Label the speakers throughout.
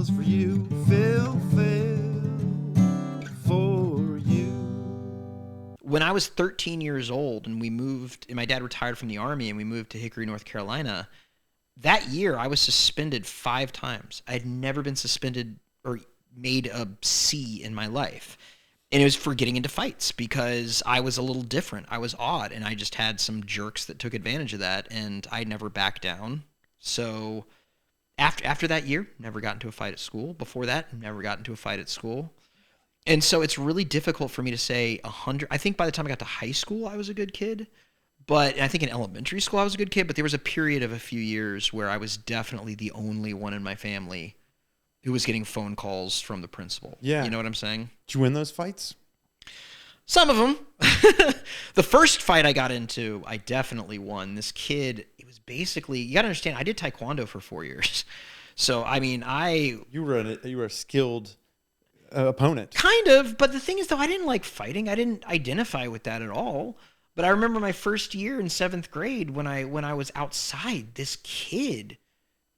Speaker 1: fails for you. Phil for you.
Speaker 2: When I was 13 years old and my dad retired from the Army and we moved to Hickory, North Carolina, that year I was suspended 5 times. I had never been suspended or made a C in my life. And it was for getting into fights because I was a little different. I was odd, and I just had some jerks that took advantage of that, and I never backed down. So after that year, never got into a fight at school. Before that, never got into a fight at school. And so it's really difficult for me to say 100. I think by the time I got to high school, I was a good kid. And I think in elementary school, I was a good kid. But there was a period of a few years where I was definitely the only one in my family who was getting phone calls from the principal.
Speaker 3: Yeah.
Speaker 2: You know what I'm saying?
Speaker 3: Did you win those fights?
Speaker 2: Some of them. The first fight I got into, I definitely won. This kid, it was basically, you got to understand, I did Taekwondo for 4 years. So, I mean,
Speaker 3: You were a skilled opponent.
Speaker 2: Kind of, but the thing is, though, I didn't like fighting. I didn't identify with that at all. But I remember my first year in 7th grade when I was outside, this kid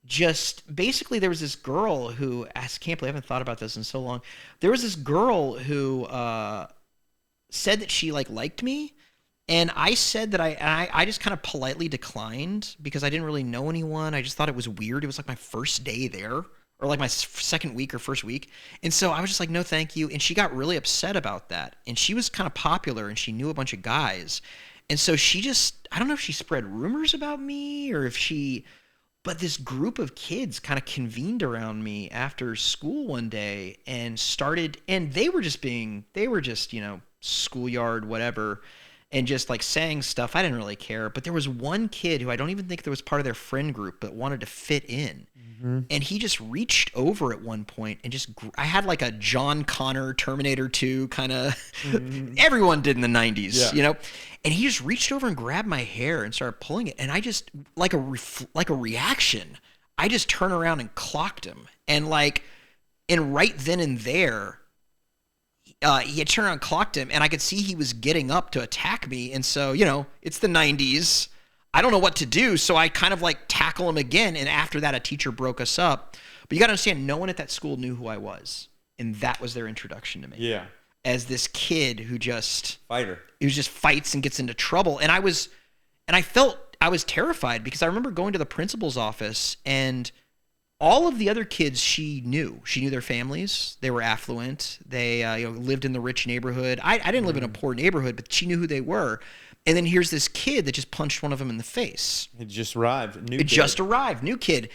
Speaker 2: just basically, there was this girl who, I can't believe I haven't thought about this in so long. There was this girl who said that she liked me, and I said that I just kind of politely declined because I didn't really know anyone. I just thought it was weird. It was like my first day there, or like my second week or first week, and so I was just like, no, thank you. And she got really upset about that, and she was kind of popular, and she knew a bunch of guys, and so she just, I don't know if she spread rumors about me or if she. But this group of kids kind of convened around me after school one day and they were just, schoolyard, whatever, and just like saying stuff. I didn't really care. But there was one kid who I don't even think that was part of their friend group, but wanted to fit in. Mm-hmm. And he just reached over at one point and I had like a John Connor Terminator 2 kind of, everyone did in the 90s, you know? And he just reached over and grabbed my hair and started pulling it. And I just, like a reaction, I just turned around and clocked him. And right then and there, he had turned around and clocked him. And I could see he was getting up to attack me. And so, it's the 90s. I don't know what to do. So I kind of tackle him again. And after that, a teacher broke us up. But you got to understand, no one at that school knew who I was. And that was their introduction to me.
Speaker 3: Yeah.
Speaker 2: As this kid who just
Speaker 3: fighter.
Speaker 2: He just fights and gets into trouble. And I felt I was terrified because I remember going to the principal's office and all of the other kids she knew their families. They were affluent. They lived in the rich neighborhood. I didn't live in a poor neighborhood, but she knew who they were. And then here's this kid that just punched one of them in the face.
Speaker 3: It just arrived.
Speaker 2: New kid.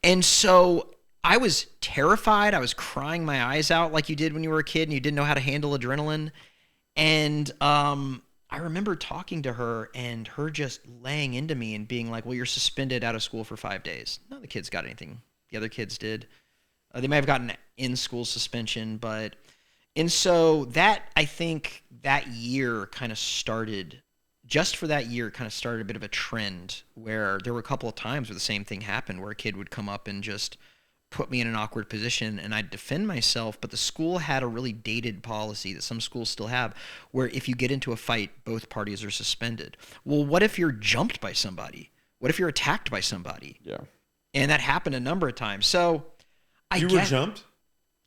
Speaker 2: And so I was terrified. I was crying my eyes out like you did when you were a kid and you didn't know how to handle adrenaline. And I remember talking to her and her just laying into me and being like, well, you're suspended out of school for 5 days. None of the kids got anything. The other kids did. They may have gotten in-school suspension, and so that, I think, that year kind of started, just for that year, kind of started a bit of a trend where there were a couple of times where the same thing happened, where a kid would come up and just put me in an awkward position and I'd defend myself, but the school had a really dated policy that some schools still have where if you get into a fight, both parties are suspended. Well, what if you're jumped by somebody? What if you're attacked by somebody?
Speaker 3: Yeah.
Speaker 2: And that happened a number of times. So
Speaker 3: you were jumped?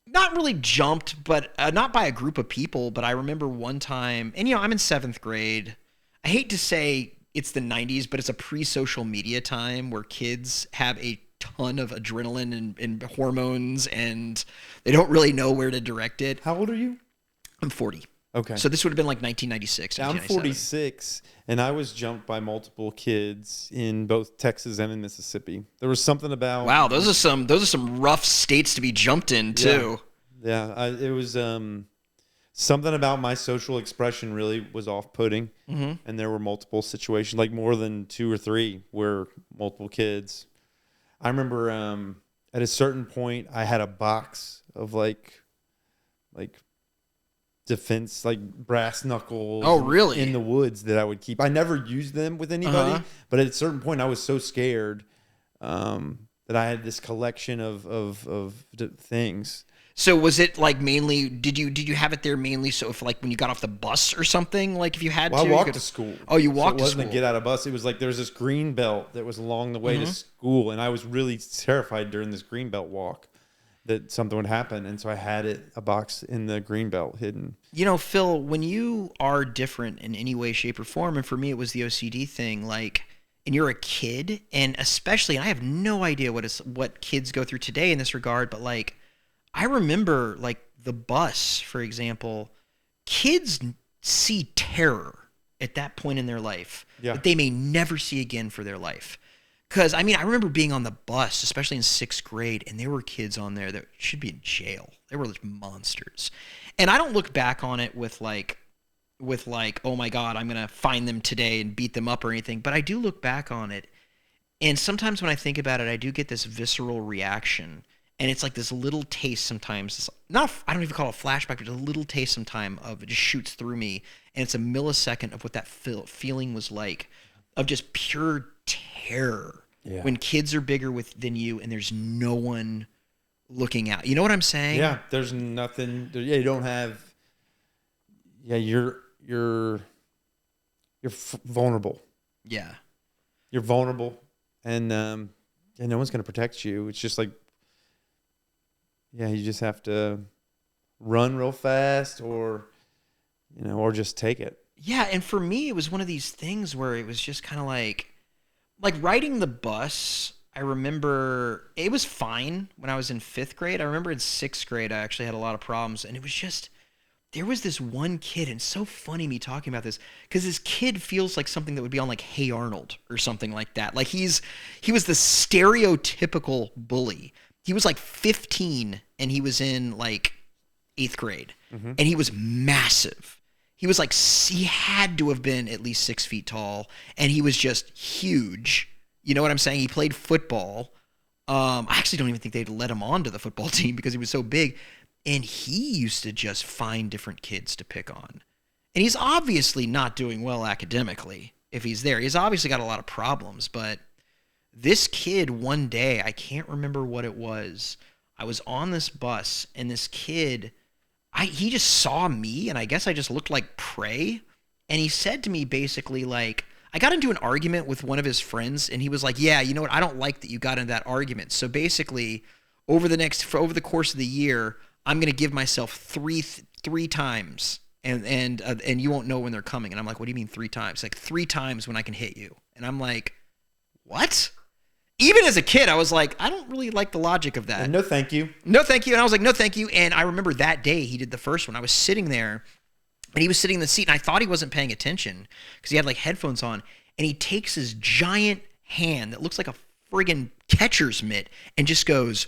Speaker 2: Not really jumped, but not by a group of people. But I remember one time, and I'm in 7th grade. I hate to say it's the 90s, but it's a pre-social media time where kids have a ton of adrenaline and hormones, and they don't really know where to direct it.
Speaker 3: How old are you?
Speaker 2: I'm 40.
Speaker 3: Okay.
Speaker 2: So this would have been like 1996.
Speaker 3: I'm 46, and I was jumped by multiple kids in both Texas and in Mississippi. There was something about...
Speaker 2: Wow, those are some rough states to be jumped in, too.
Speaker 3: Yeah, it was something about my social expression really was off-putting, and there were multiple situations, like more than 2 or 3, where multiple kids... I remember at a certain point, I had a box of like defense, like brass knuckles.
Speaker 2: Oh, really?
Speaker 3: In the woods that I would keep. I never used them with anybody, but at a certain point, I was so scared that I had this collection of things.
Speaker 2: So was it like mainly? Did you have it there mainly so if like when you got off the bus or something, like if you had to?
Speaker 3: I walked to school.
Speaker 2: Oh, you walked to school.
Speaker 3: It wasn't a get out of bus. It was like there was this green belt that was along the way to school, and I was really terrified during this green belt walk. that something would happen. And so I had a box in the green belt hidden.
Speaker 2: You know, Phil, when you are different in any way, shape, or form, and for me it was the OCD thing, like, and you're a kid, and especially, and I have no idea what kids go through today in this regard, but like, I remember like the bus, for example, kids see terror at that point in their life that they may never see again for their life. Because, I mean, I remember being on the bus, especially in 6th grade, and there were kids on there that should be in jail. They were like monsters. And I don't look back on it with like, oh my God, I'm going to find them today and beat them up or anything. But I do look back on it. And sometimes when I think about it, I do get this visceral reaction. And it's like this little taste sometimes. It's not, I don't even call it a flashback, but a little taste sometime of it just shoots through me. And it's a millisecond of what that feeling was like, of just pure terror. Yeah. When kids are bigger than you and there's no one looking out. You know what I'm saying?
Speaker 3: Yeah, there's nothing. Yeah, you don't have. Yeah, you're vulnerable.
Speaker 2: Yeah,
Speaker 3: you're vulnerable, and no one's gonna protect you. It's just like, yeah, you just have to run real fast, or just take it.
Speaker 2: Yeah, and for me, it was one of these things where it was just kind of like riding the bus. I remember it was fine when I was in 5th grade. I remember in 6th grade, I actually had a lot of problems, and it was just, there was this one kid, and it's so funny me talking about this, because this kid feels like something that would be on like Hey Arnold or something like that. Like he was the stereotypical bully. He was like 15, and he was in like 8th grade, and he was massive. He was like, he had to have been at least 6 feet tall, and he was just huge. You know what I'm saying? He played football. I actually don't even think they'd let him onto the football team because he was so big. And he used to just find different kids to pick on. And he's obviously not doing well academically if he's there. He's obviously got a lot of problems. But this kid, one day, I can't remember what it was. I was on this bus, and this kid, he just saw me, and I guess I just looked like prey. And he said to me basically like, I got into an argument with one of his friends, and he was like, yeah, you know what? I don't like that you got into that argument. So basically, over the course of the year, I'm going to give myself three times, and you won't know when they're coming. And I'm like, what do you mean 3 times? Like 3 times when I can hit you. And I'm like, what? Even as a kid, I was like, I don't really like the logic of that.
Speaker 3: And no, thank you.
Speaker 2: No, thank you. And I was like, no, thank you. And I remember that day he did the first one. I was sitting there, and he was sitting in the seat, and I thought he wasn't paying attention because he had like headphones on. And he takes his giant hand that looks like a friggin' catcher's mitt and just goes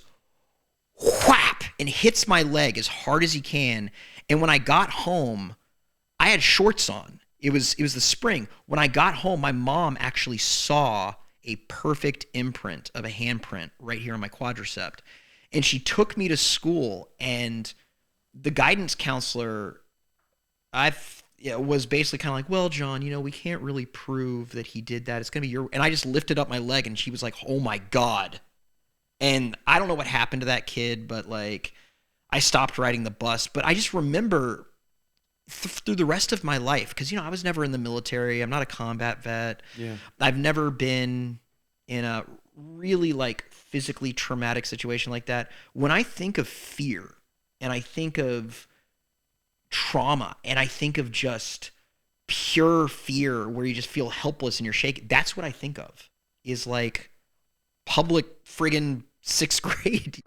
Speaker 2: whap and hits my leg as hard as he can. And when I got home, I had shorts on. It was the spring. When I got home, my mom actually saw a perfect imprint of a handprint right here on my quadricep. And she took me to school, and the guidance counselor was basically kind of like, well, John, we can't really prove that he did that. It's going to be your... And I just lifted up my leg, and she was like, oh my God. And I don't know what happened to that kid, but like, I stopped riding the bus. But I just remember through the rest of my life, because, I was never in the military. I'm not a combat vet. Yeah. I've never been in a really like physically traumatic situation like that. When I think of fear, and I think of trauma, and I think of just pure fear where you just feel helpless and you're shaking, that's what I think of, is like public friggin' 6th grade.